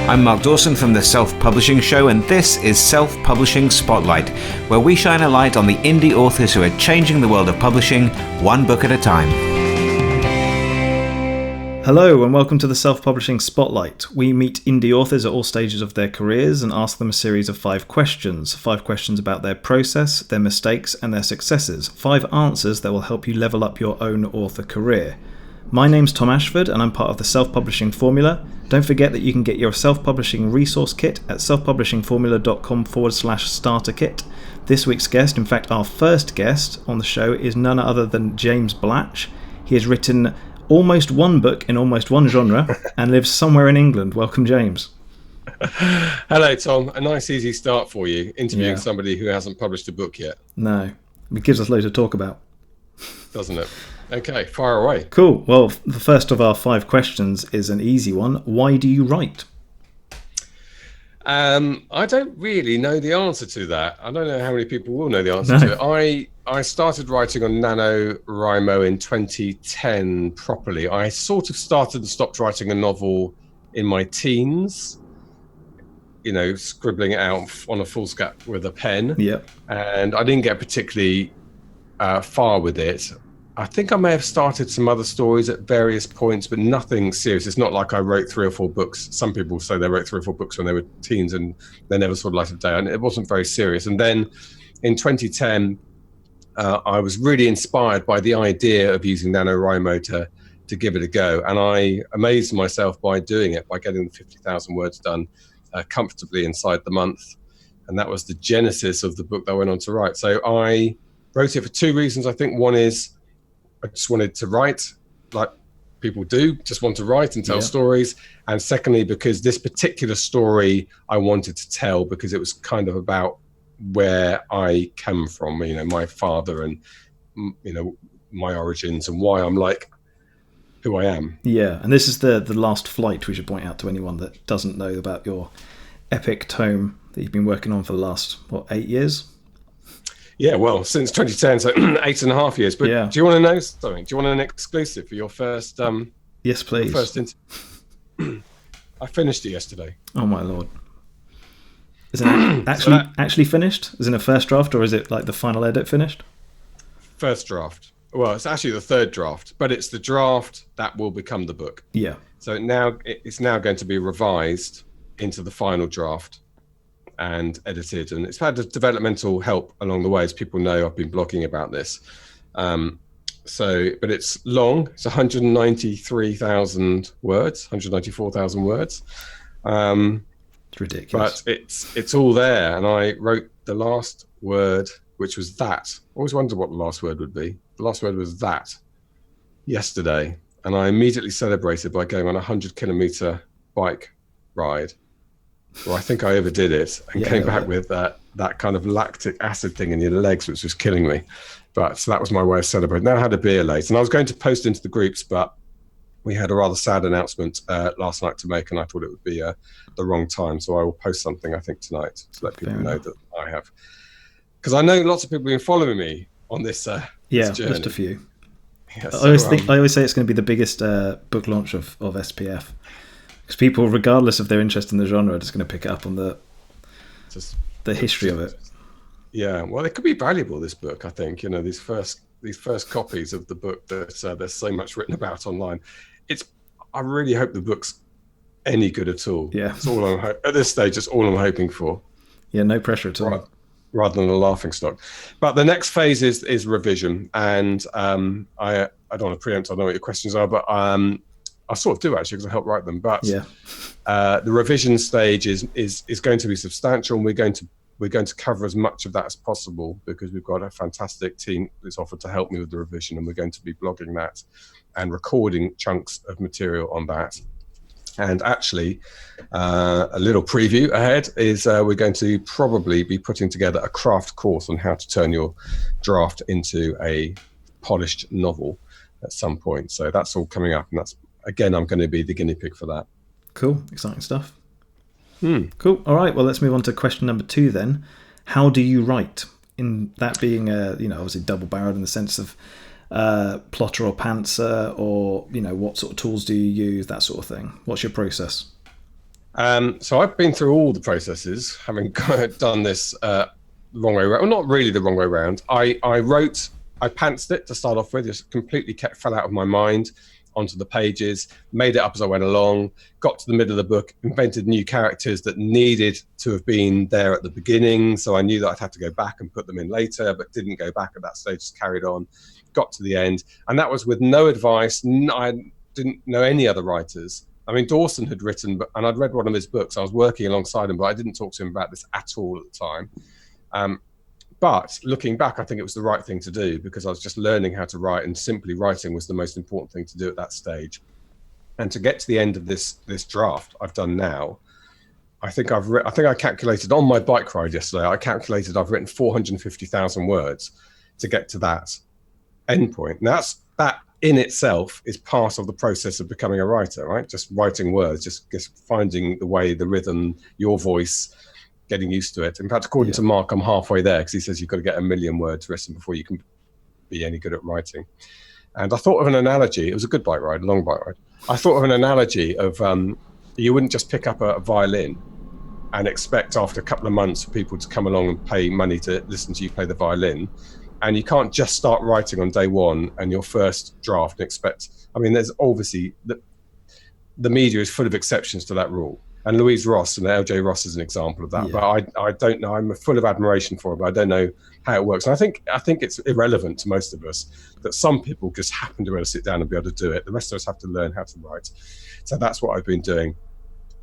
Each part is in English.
I'm Mark Dawson from the Self-Publishing Show, and this is Self-Publishing Spotlight, where we shine a light on the indie authors who are changing the world of publishing, one book at a time. Hello and welcome to the Self-Publishing Spotlight. We meet indie authors at all stages of their careers and ask them a series of 5 questions. 5 questions about their process, their mistakes and their successes. 5 answers that will help you level up your own author career. My name's Tom Ashford and I'm part of the Self-Publishing Formula. Don't forget that you can get your self-publishing resource kit at selfpublishingformula.com/starter kit. This week's guest, in fact our first guest on the show, is none other than James Blatch. He has written almost one book in almost one genre and lives somewhere in England. Welcome, James. Hello, Tom. A nice, easy start for you, interviewing somebody who hasn't published a book yet. No, it gives us loads to talk about. Doesn't it? Okay, fire away. Cool. Well, the first of our 5 questions is an easy one. Why do you write? I don't really know the answer to that. I don't know how many people will know the answer to it. I started writing on NaNoWriMo in 2010 properly. I sort of started and stopped writing a novel in my teens, scribbling it out on a foolscap with a pen. Yep. And I didn't get particularly far with it. I think I may have started some other stories at various points, but nothing serious. It's not like I wrote 3 or 4 books. Some people say they wrote 3 or 4 books when they were teens and they never saw the light of day. And it wasn't very serious. And then in 2010, I was really inspired by the idea of using NaNoWriMo to give it a go. And I amazed myself by doing it, by getting the 50,000 words done comfortably inside the month. And that was the genesis of the book that I went on to write. So I wrote it for 2 reasons. I think one is I just wanted to write like people do, just want to write and tell stories. And secondly, because this particular story I wanted to tell because it was kind of about where I come from, my father and, my origins and why I'm like who I am. Yeah, and this is the last flight, we should point out to anyone that doesn't know about your epic tome that you've been working on for the last, 8 years? Yeah, well, since 2010, so 8.5 years. But do you want to know something? Do you want an exclusive for your first? Yes, please. I finished it yesterday. Oh my lord! Is it actually finished? Is it a first draft, or is it like the final edit finished? First draft. Well, it's actually the 3rd draft, but it's the draft that will become the book. Yeah. So it's now going to be revised into the final draft and edited, and it's had developmental help along the way. As people know, I've been blogging about this. But it's long. It's 193,000 words, 194,000 words. It's ridiculous. But it's all there, and I wrote the last word, which was that. I always wondered what the last word would be. The last word was that yesterday, and I immediately celebrated by going on a 100-kilometer bike ride. Well, I think I overdid it and came back with that kind of lactic acid thing in your legs, which was killing me. But so that was my way of celebrating. Then I had a beer late, and I was going to post into the groups, but we had a rather sad announcement last night to make, and I thought it would be the wrong time. So I will post something, I think, tonight to let people know that I have. Because I know lots of people have been following me on this journey. Just a few. Yeah, I always say it's going to be the biggest book launch of SPF. Because people, regardless of their interest in the genre, are just going to pick it up on the history of it. Yeah, well, it could be valuable, this book, I think. These first copies of the book that there's so much written about online. I really hope the book's any good at all. Yeah. It's all at this stage, it's all I'm hoping for. Yeah, no pressure at all. Right. Rather than a laughingstock. But the next phase is revision. And I don't want to preempt, I know what your questions are, but I sort of do actually, because I helped write them. But the revision stage is going to be substantial, and we're going to cover as much of that as possible because we've got a fantastic team that's offered to help me with the revision, and we're going to be blogging that and recording chunks of material on that. And actually, a little preview ahead is we're going to probably be putting together a craft course on how to turn your draft into a polished novel at some point. So that's all coming up, and that's, again, I'm going to be the guinea pig for that. Cool, exciting stuff. Cool. All right, well, let's move on to question number 2 then. How do you write? In that being, obviously double-barreled in the sense of plotter or pantser, or what sort of tools do you use, that sort of thing. What's your process? So I've been through all the processes, having done this the wrong way around. Well, not really the wrong way around. I pantsed it to start off with, just completely fell out of my mind onto the pages, made it up as I went along, got to the middle of the book, invented new characters that needed to have been there at the beginning. So I knew that I'd have to go back and put them in later, but didn't go back at that stage, just carried on, got to the end. And that was with no advice. I didn't know any other writers. I mean, Dawson had written, and I'd read one of his books. I was working alongside him, but I didn't talk to him about this at all at the time. But looking back, I think it was the right thing to do, because I was just learning how to write, and simply writing was the most important thing to do at that stage. And to get to the end of this draft I've done now, I think I calculated on my bike ride yesterday, I've written 450,000 words to get to that endpoint. Now that in itself is part of the process of becoming a writer, right? Just writing words, just finding the way, the rhythm, your voice, getting used to it. In fact, according to Mark, I'm halfway there, because he says you've got to get 1 million words written before you can be any good at writing. And I thought of an analogy. It was a good bike ride, a long bike ride. I thought of an analogy of you wouldn't just pick up a violin and expect after a couple of months for people to come along and pay money to listen to you play the violin. And you can't just start writing on day one and your first draft and expect. I mean, there's obviously the media is full of exceptions to that rule. And Louise Ross and LJ Ross is an example of that. Yeah. But I don't know. I'm full of admiration for her, but I don't know how it works. And I think it's irrelevant to most of us that some people just happen to be able to sit down and be able to do it. The rest of us have to learn how to write. So that's what I've been doing.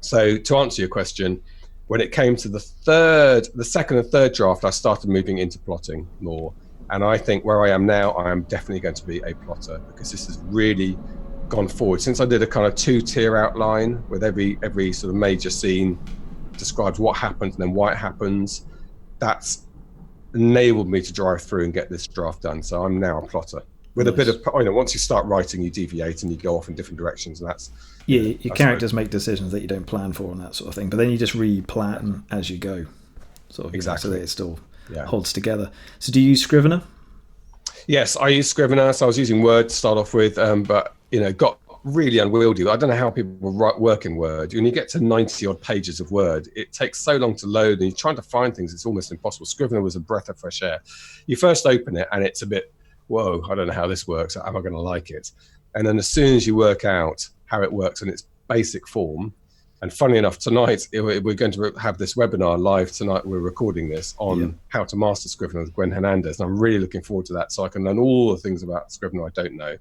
So to answer your question, when it came to the second and third draft, I started moving into plotting more. And I think where I am now, I am definitely going to be a plotter, because this has really gone forward. Since I did a kind of 2-tier outline with every sort of major scene describes what happens and then why it happens, that's enabled me to drive through and get this draft done. So I'm now a plotter with a bit of, once you start writing, you deviate and you go off in different directions, and that's your characters make decisions that you don't plan for and that sort of thing, but then you just re-plan as you go, sort of, exactly, so that it still holds together. So do you use Scrivener? Yes, I use Scrivener. So I was using Word to start off with, but got really unwieldy. I don't know how people work in Word. When you get to 90 odd pages of Word, it takes so long to load, and you're trying to find things, it's almost impossible. Scrivener was a breath of fresh air. You first open it and it's a bit, whoa, I don't know how this works. Am I going to like it? And then as soon as you work out how it works in its basic form, and funny enough, tonight we're going to have this webinar live tonight. We're recording this on how to master Scrivener with Gwen Hernandez, and I'm really looking forward to that, so I can learn all the things about Scrivener I don't know.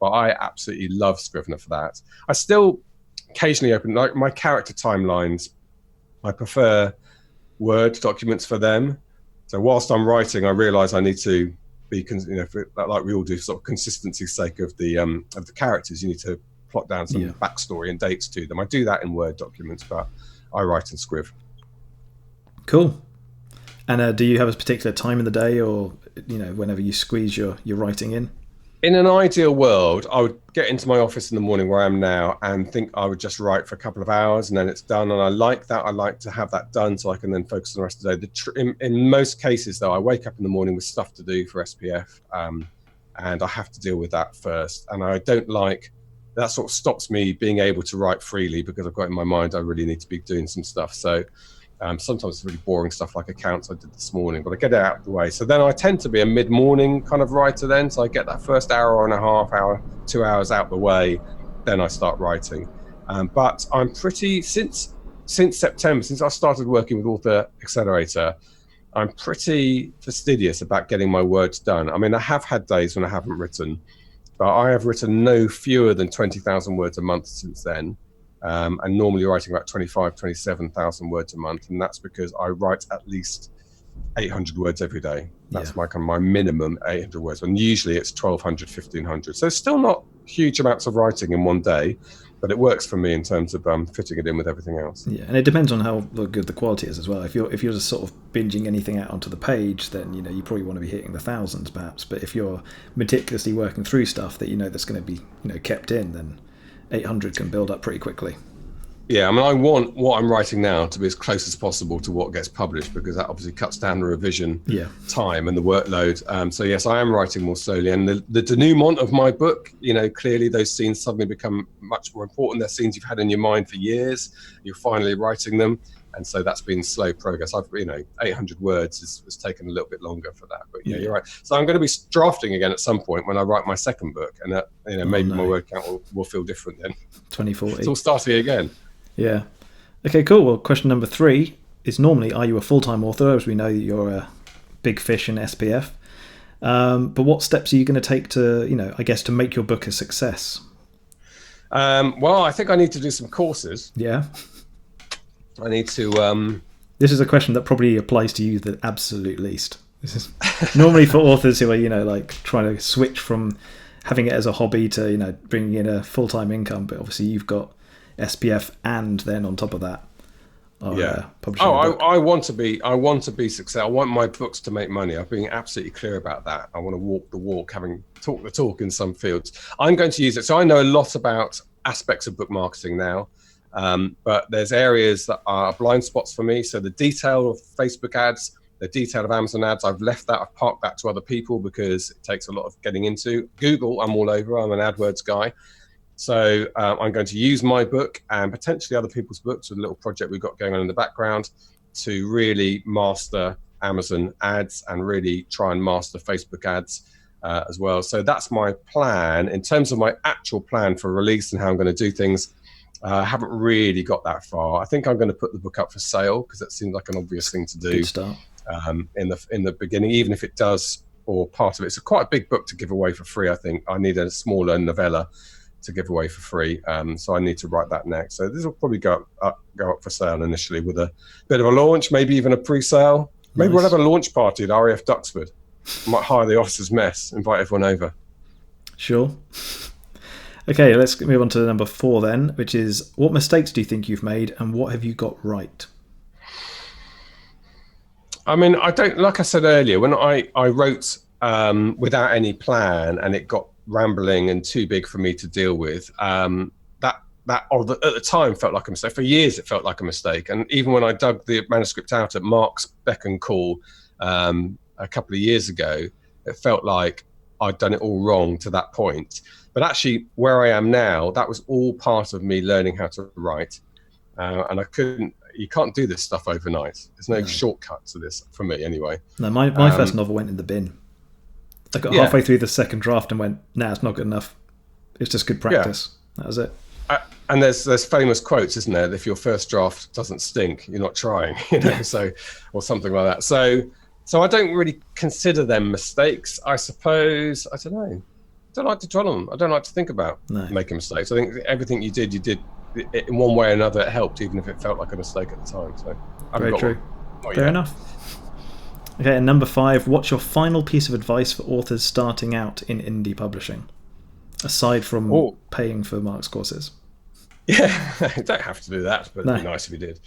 But I absolutely love Scrivener for that. I still occasionally open, like my character timelines, I prefer Word documents for them. So whilst I'm writing, I realise I need to be, like we all do, sort of consistency's sake of the characters. You need to plot down some backstory and dates to them. I do that in Word documents, but I write in Scriv. Cool. And do you have a particular time in the day, or whenever you squeeze your writing in? In an ideal world, I would get into my office in the morning where I am now and think I would just write for a couple of hours and then it's done. And I like that. I like to have that done so I can then focus on the rest of the day. In most cases, though, I wake up in the morning with stuff to do for SPF, and I have to deal with that first. And I don't like that. Sort of stops me being able to write freely, because I've got in my mind I really need to be doing some stuff. So sometimes it's really boring stuff like accounts I did this morning, but I get it out of the way. So then I tend to be a mid-morning kind of writer then. So I get that first hour and a half, 2 hours out the way, then I start writing. But I'm pretty, since September, since I started working with Author Accelerator, I'm pretty fastidious about getting my words done. I mean, I have had days when I haven't written, but I have written no fewer than 20,000 words a month since then. And normally writing about 27,000 words a month. And that's because I write at least 800 words every day. That's my minimum 800 words. And usually it's 1,200, 1,500. So it's still not huge amounts of writing in one day, but it works for me in terms of fitting it in with everything else. Yeah, and it depends on how good the quality is as well. If you're just sort of binging anything out onto the page, then you probably want to be hitting the thousands perhaps. But if you're meticulously working through stuff that that's going to be kept in, then 800 can build up pretty quickly. Yeah, I mean, I want what I'm writing now to be as close as possible to what gets published, because that obviously cuts down the revision time and the workload. So yes, I am writing more slowly, and the denouement of my book, clearly those scenes suddenly become much more important. They're scenes you've had in your mind for years. You're finally writing them, and so that's been slow progress. 800 words has taken a little bit longer for that, but yeah, you're right. So I'm going to be drafting again at some point when I write my second book, and maybe my word count will feel different then. 2040. It's all starting again. Yeah. Okay, cool. Well, question number 3 is normally, are you a full-time author? As we know, you're a big fish in SPF. But what steps are you going to take to, I guess, to make your book a success? Well, I think I need to do some courses. Yeah. I need to... This is a question that probably applies to you the absolute least. This is normally for authors who are, trying to switch from having it as a hobby to, bringing in a full-time income. But obviously you've got SPF, and then on top of that, publishing. I want to be successful. I want my books to make money. I've been absolutely clear about that. I want to walk the walk, having talked the talk in some fields. I'm going to use it. So I know a lot about aspects of book marketing now, but there's areas that are blind spots for me. So the detail of Facebook ads, the detail of Amazon ads, I've left that. I've parked that to other people because it takes a lot of getting into. Google, I'm all over. I'm an AdWords guy. So I'm going to use my book and potentially other people's books with a little project we've got going on in the background to really master Amazon ads and really try and master Facebook ads as well. So that's my plan. In terms of my actual plan for release and how I'm going to do things, I haven't really got that far. I think I'm going to put the book up for sale because that seems like an obvious thing to do. Good start. In the beginning, even if it does, or part of it. It's quite a big book to give away for free, I think. I need a smaller novella to give away for free, so I need to write that next. So this will probably go up for sale initially with a bit of a launch, maybe even a pre-sale. Maybe we'll have a launch party at RAF Duxford. Might hire the officers' mess, invite everyone over. Sure. Okay, let's move on to number 4 then, which is, what mistakes do you think you've made and what have you got right? I mean, like I said earlier, when I wrote without any plan and it got rambling and too big for me to deal with, at the time felt like a mistake. For years it felt like a mistake, and even when I dug the manuscript out at Mark's beck and call a couple of years ago, it felt like I'd done it all wrong to that point. But actually where I am now, that was all part of me learning how to write, and you can't do this stuff overnight. There's no shortcut to this, for me anyway. No, my first novel went in the bin. I got halfway through the second draft and went, nah, it's not good enough. It's just good practice. That was it. And there's famous quotes, isn't there? If your first draft doesn't stink, you're not trying, so, or something like that. So I don't really consider them mistakes, I suppose. I don't know. I don't like to dwell on them. I don't like to think about making mistakes. I think everything you did in one way or another. It helped, even if it felt like a mistake at the time. So very true. Fair enough. Okay, and number 5, what's your final piece of advice for authors starting out in indie publishing, aside from paying for Mark's courses? Yeah, you don't have to do that, but it'd be nice if you did.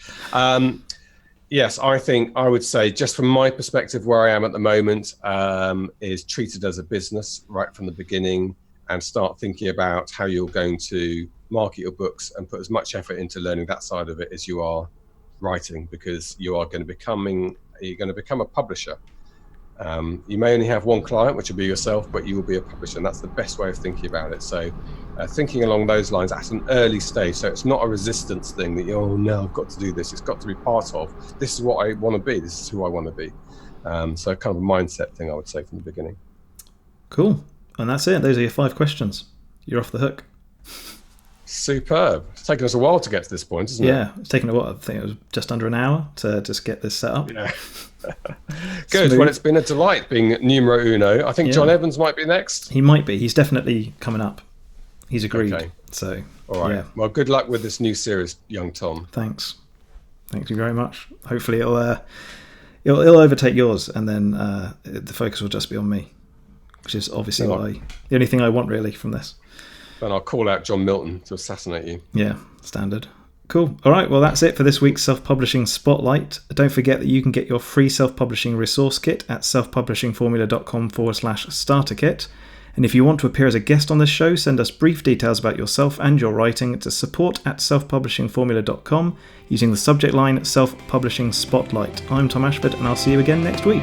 Yes, I would say, just from my perspective, where I am at the moment, is treat it as a business right from the beginning and start thinking about how you're going to market your books and put as much effort into learning that side of it as you are writing, because you're going to become a publisher. You may only have one client, which will be yourself, but you will be a publisher, and that's the best way of thinking about it. So thinking along those lines at an early stage, so it's not a resistance thing that no, I've got to do this. It's got to be part of, this is what I want to be, this is who I want to be. So kind of a mindset thing, I would say, from the beginning. Cool. And that's it. Those are your 5 questions. You're off the hook. Superb. It's taken us a while to get to this point, isn't it? Yeah, it's taken I think it was just under an hour to just get this set up. Yeah. Good. Smooth. Well, it's been a delight being numero uno. I think John Evans might be next. He might be. He's definitely coming up. He's agreed. Okay. So, all right. Yeah. Well, good luck with this new series, young Tom. Thanks. Thank you very much. Hopefully it'll overtake yours, and then the focus will just be on me, which is obviously the only thing I want really from this. Then I'll call out John Milton to assassinate you. Yeah, standard. Cool. All right, well, that's it for this week's Self-Publishing Spotlight. Don't forget that you can get your free self-publishing resource kit at selfpublishingformula.com/starter kit. And if you want to appear as a guest on this show, send us brief details about yourself and your writing to support@selfpublishingformula.com using the subject line Self-Publishing Spotlight. I'm Tom Ashford, and I'll see you again next week.